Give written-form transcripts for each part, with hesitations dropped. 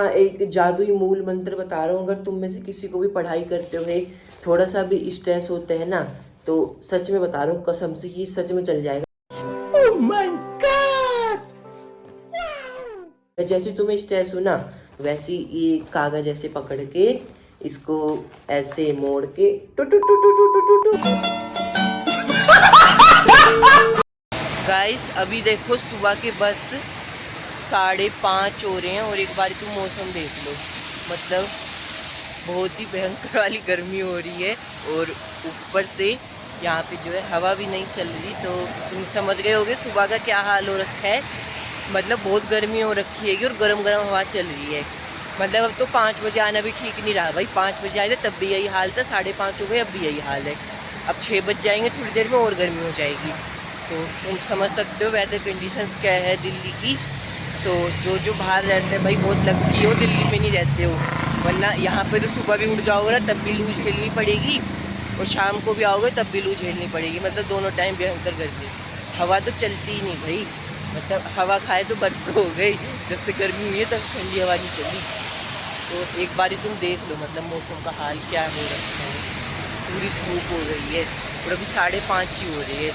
हाँ, एक जादुई मूल मंत्र बता रहा हूँ। अगर तुम में से किसी को भी पढ़ाई करते हुए थोड़ा सा भी स्ट्रेस होता है ना, तो सच में बता रहा हूँ कसम से कि सच में चल जाएगा। Oh my God! जैसे तुम्हें स्ट्रेस हो ना, वैसे ये कागज ऐसे पकड़ के इसको ऐसे मोड़ के टू to to to to to to टू। गाइस अभी देखो सुबह के बस 5:30 हो रहे हैं और एक बार तुम मौसम देख लो, मतलब बहुत ही भयंकर वाली गर्मी हो रही है। और ऊपर से यहाँ पे जो है हवा भी नहीं चल रही, तो तुम समझ गए होगे सुबह का क्या हाल हो रखा है। मतलब बहुत गर्मी हो रखी है और गरम गरम हवा चल रही है। मतलब अब तो 5 बजे आना भी ठीक नहीं रहा भाई। 5 बजे आए थे तब भी यही हाल था, 5:30 हो गए अब भी यही हाल है। अब 6 बज जाएंगे थोड़ी देर में और गर्मी हो जाएगी। तो तुम समझ सकते हो वेदर कंडीशंस क्या है दिल्ली की। सो जो बाहर रहते हैं भाई बहुत लकी हो, दिल्ली में नहीं रहते हो, वरना यहाँ पे तो सुबह भी उठ जाओगे ना तब भी लू झेलनी पड़ेगी और शाम को भी आओगे तब भी लू झेलनी पड़ेगी। मतलब दोनों टाइम भयंकर गर्मी। हवा तो चलती ही नहीं भाई, मतलब हवा खाए तो बरसों हो गई, जब से गर्मी हुई है तब से ठंडी हवा नहीं चली। तो एक बारी तुम देख लो मतलब मौसम का हाल क्या हो रखा है। पूरी धूप हो गई है और अभी 5:30 ही हो रही है।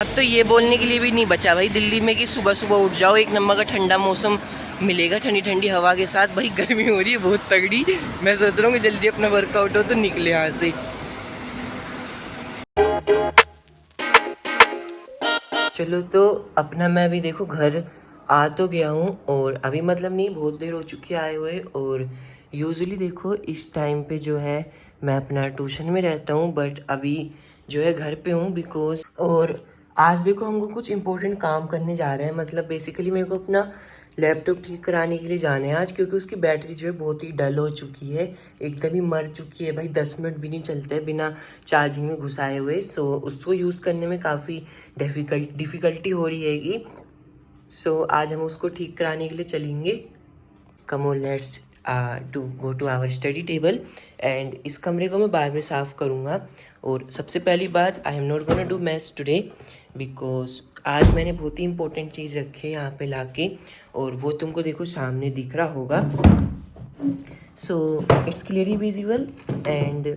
अब तो ये बोलने के लिए भी नहीं बचा भाई दिल्ली में कि सुबह सुबह उठ जाओ, एक नंबर का ठंडा मौसम मिलेगा ठंडी ठंडी हवा के साथ। भाई गर्मी हो रही है बहुत तगड़ी। मैं सोच रहा हूँ कि जल्दी अपना वर्कआउट हो तो निकले यहाँ से। चलो तो अपना मैं भी देखो घर आ तो गया हूँ और अभी मतलब नहीं बहुत देर हो चुकी है आए हुए। और यूजुअली देखो इस टाइम पे जो है मैं अपना ट्यूशन में रहता हूँ, बट अभी जो है घर पे हूँ बिकॉज। और आज देखो हमको कुछ इंपॉर्टेंट काम करने जा रहे हैं। मतलब बेसिकली मेरे को अपना लैपटॉप ठीक कराने के लिए जाना है आज, क्योंकि उसकी बैटरी जो है बहुत ही डल हो चुकी है, एकदम ही मर चुकी है भाई। 10 मिनट भी नहीं चलते बिना चार्जिंग में घुसाए हुए। सो उसको यूज़ करने में काफ़ी डिफ़िकल्टी हो रही हैगी। सो आज हम उसको ठीक कराने के लिए चलेंगे। Come on let's to go to our study table. And इस कमरे को मैं बाद में साफ़ करूँगा। और सबसे पहली बात, I am not gonna do maths today because आज मैंने बहुत ही इंपॉर्टेंट चीज़ रखी है यहाँ पे लाके, और वो तुमको देखो सामने दिख रहा होगा। So it's clearly visible. And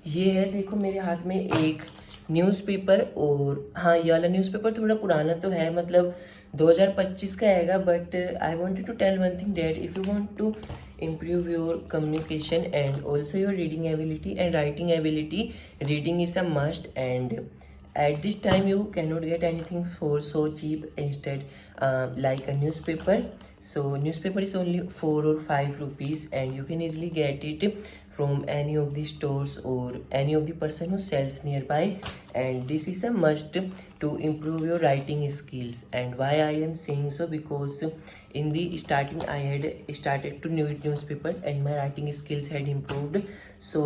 ये है देखो मेरे हाथ में एक न्यूज़पेपर। और हाँ ये वाला न्यूज़पेपर थोड़ा पुराना तो है, मतलब 2025 का आएगा। But I wanted to tell one thing that if you want to improve your communication and also your reading ability and writing ability, reading is a must. And at this time you cannot get anything for so cheap instead, like a newspaper. So newspaper is only 4 or 5 rupees and you can easily get it from any of the stores or any of the person who sells nearby. And this is a must to improve your writing skills. And why I am saying so, because in the starting I had started to read newspapers and my writing skills had improved. So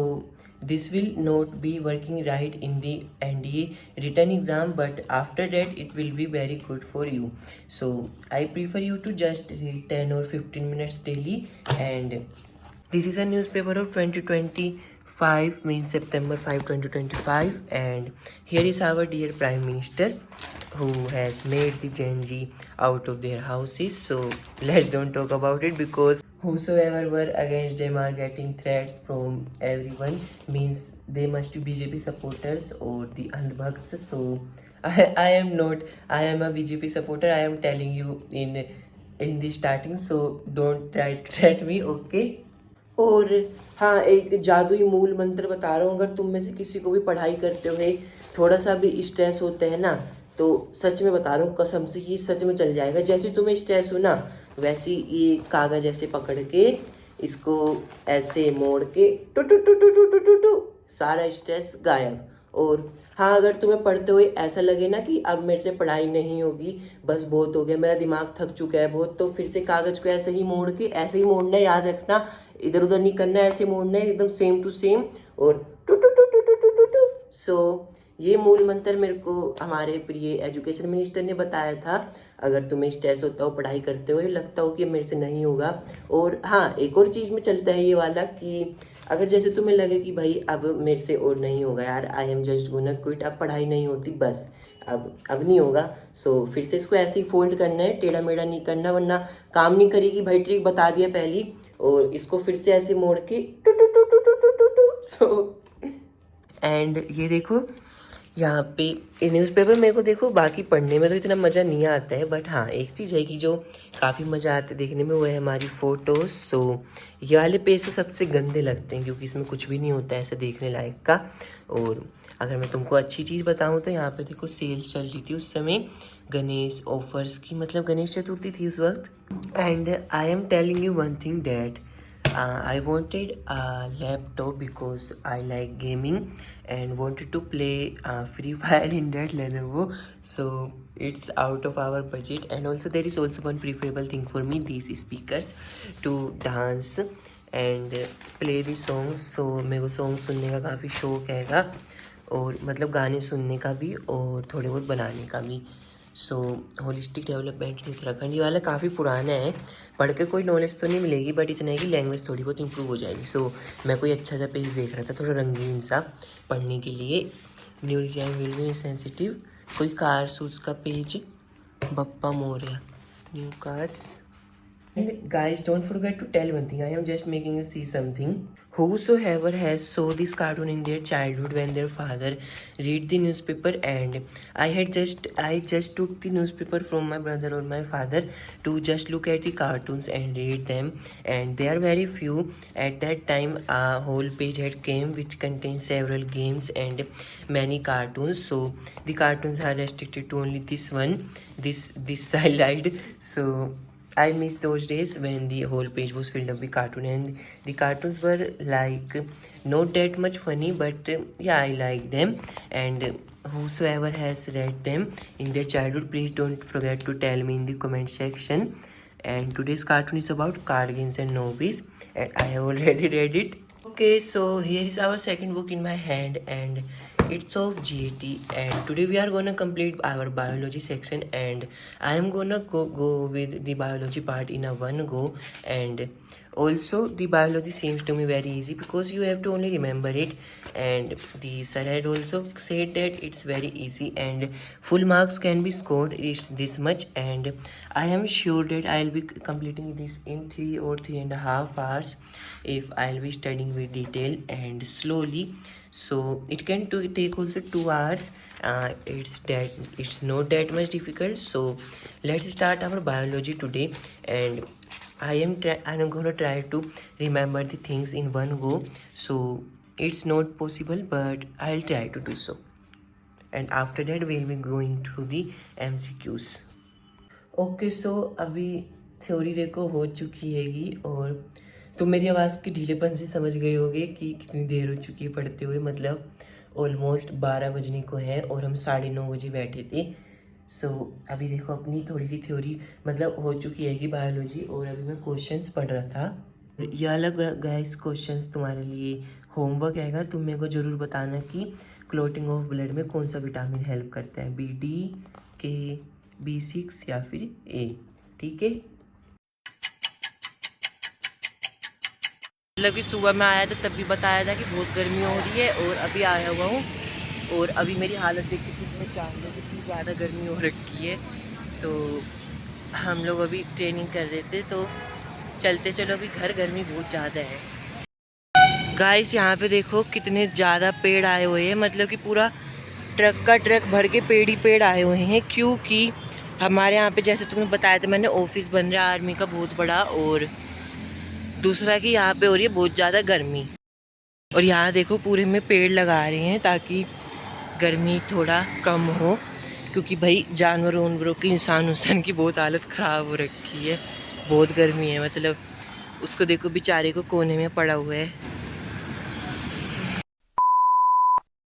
this will not be working right in the NDA written exam, but after that it will be very good for you. So I prefer you to just read 10 or 15 minutes daily. And this is a newspaper of 2025, means September 5, 2025. And here is our dear Prime Minister who has made the Gen Z out of their houses. So let's don't talk about it, because whosoever were against them are getting threats from everyone, means they must be BJP supporters or the Andhbhakts. So I am not, I am a BJP supporter, I am telling you in the starting, so don't try to threat me, okay? और हाँ, एक जादुई मूल मंत्र बता रहा हूँ। अगर तुम में से किसी को भी पढ़ाई करते हुए थोड़ा सा भी स्ट्रेस होता है ना, तो सच में बता रहा हूँ कसम से कि सच में चल जाएगा। जैसे तुम्हें स्ट्रेस हो ना, वैसे ये कागज़ ऐसे पकड़ के इसको ऐसे मोड़ के टू to to to to to to टू, सारा स्ट्रेस गायब। और हाँ, अगर तुम्हें पढ़ते हुए ऐसा लगे ना कि अब मेरे से पढ़ाई नहीं होगी, बस बहुत हो गया, मेरा दिमाग थक चुका है बहुत, तो फिर से कागज़ को ऐसे ही मोड़ के, ऐसे ही मोड़ना, याद रखना, इधर उधर नहीं करना, ऐसे मोड़ना है एकदम सेम टू सेम। और two to to to to to to to. So ये मूल मंत्र मेरे को हमारे प्रिय एजुकेशन मिनिस्टर ने बताया था। अगर तुम्हें स्ट्रेस होता हो पढ़ाई करते हुए, लगता हो कि मेरे से नहीं होगा। और हाँ, एक और चीज़ में चलता है ये वाला कि अगर जैसे तुम्हें लगे कि भाई अब मेरे से और नहीं होगा यार, I am just gonna quit, अब पढ़ाई नहीं होती बस, अब नहीं होगा। सो फिर से इसको ऐसे ही फोल्ड करना है, टेढ़ा मेढ़ा नहीं करना, वरना काम नहीं करेगी भाई, ट्रिक बता दिया पहली। और इसको फिर से ऐसे मोड़ के टू to to to to to to to so and ये देखो यहाँ पे ये न्यूज़पेपर मेरे को देखो बाकी पढ़ने में तो इतना मज़ा नहीं आता है, बट हाँ एक चीज़ है कि जो काफ़ी मज़ा आता है देखने में वो है हमारी फ़ोटोज़। सो ये वाले पेज तो सबसे गंदे लगते हैं क्योंकि इसमें कुछ भी नहीं होता है ऐसे देखने लायक का। और अगर मैं तुमको अच्छी चीज़ बताऊँ तो यहाँ पे देखो सेल्स चल रही थी उस समय, गणेश ऑफर्स की, मतलब गणेश चतुर्थी थी उस वक्त। And I am telling you one thing that I wanted a laptop because I like gaming and wanted to play Free Fire in that Lenovo. So it's out of our budget, and also there is also one preferable thing for me, these speakers to dance and play the songs. So मेरे को song सुनने का काफ़ी शौक हैगा, और मतलब गाने सुनने का भी और थोड़े बहुत बनाने का भी। सो होलिस्टिक डेवलपमेंट इन उत्तराखंड, ये वाला काफ़ी पुराना है, पढ़ के कोई नॉलेज तो नहीं मिलेगी बट इतना है कि लैंग्वेज थोड़ी बहुत इंप्रूव हो जाएगी। सो मैं कोई अच्छा सा पेज देख रहा था थोड़ा रंगीन सा पढ़ने के लिए। New design will be sensitive, कोई कार सूट्स का पेज, Bappa Morya, new cars. And guys, don't forget to tell one thing. I am just making you see something. Whosoever has saw this cartoon in their childhood when their father read the newspaper, and I just took the newspaper from my brother or my father to just look at the cartoons and read them, and they are very few. At that time, a whole page had came which contains several games and many cartoons. So the cartoons are restricted to only this one, this slide. So I miss those days when the whole page was filled up with cartoon, and the cartoons were like not that much funny, but yeah, I like them. And whosoever has read them in their childhood, please don't forget to tell me in the comment section. And today's cartoon is about card games and novice, and I have already read it. Okay, so here is our second book in my hand, and it's of GAT, and today we are gonna complete our biology section, and I am gonna go with the biology part in a one go. And also the biology seems to me very easy because you have to only remember it, and the sir had also said that it's very easy and full marks can be scored this much, and I am sure that I'll be completing this in 3 or 3.5 hours if I'll be studying with detail and slowly. So it can take also 2 hours. It's not that much difficult. So let's start our biology today, and I'm gonna try to remember the things in one go. So it's not possible, but I'll try to do so. And after that we'll be going through the MCQs. Okay, so अभी theory देखो हो चुकी हैगी, और तुम मेरी आवाज़ की ढीलेपन से समझ गए होगे कि कितनी देर हो चुकी है पढ़ते हुए। मतलब ऑलमोस्ट 12 बजने को है और हम 9:30 बजे बैठे थे। सो अभी देखो अपनी थोड़ी सी थ्योरी मतलब हो चुकी है कि बायोलॉजी, और अभी मैं क्वेश्चंस पढ़ रहा था। ये अलग गाइस क्वेश्चंस तुम्हारे लिए होमवर्क हैगा, तुम मेरे को ज़रूर बताना कि क्लॉटिंग ऑफ ब्लड में कौन सा विटामिन हेल्प करता है, BD, K, B6 या फिर A, ठीक है। मतलब कि सुबह में आया था तब भी बताया था कि बहुत गर्मी हो रही है, और अभी आया हुआ हूँ और अभी मेरी हालत देख के कितने चाहते कितनी ज़्यादा गर्मी हो रखी है। सो हम लोग अभी ट्रेनिंग कर रहे थे तो चलते चलो अभी घर, गर्मी बहुत ज़्यादा है। गाइस यहाँ पे देखो कितने ज़्यादा पेड़ आए हुए हैं, मतलब कि पूरा ट्रक का ट्रक भर के पेड़ ही पेड़ आए हुए हैं, क्योंकि हमारे यहाँ पे जैसे तुम्हें बताया था मैंने ऑफिस बन रहा है आर्मी का बहुत बड़ा, और दूसरा कि यहाँ पे हो रही है बहुत ज़्यादा गर्मी। और यहाँ देखो पूरे में पेड़ लगा रहे हैं ताकि गर्मी थोड़ा कम हो, क्योंकि भाई जानवरों वानवरों की इंसान की बहुत हालत ख़राब हो रखी है, बहुत गर्मी है। मतलब उसको देखो बेचारे को कोने में पड़ा हुआ है।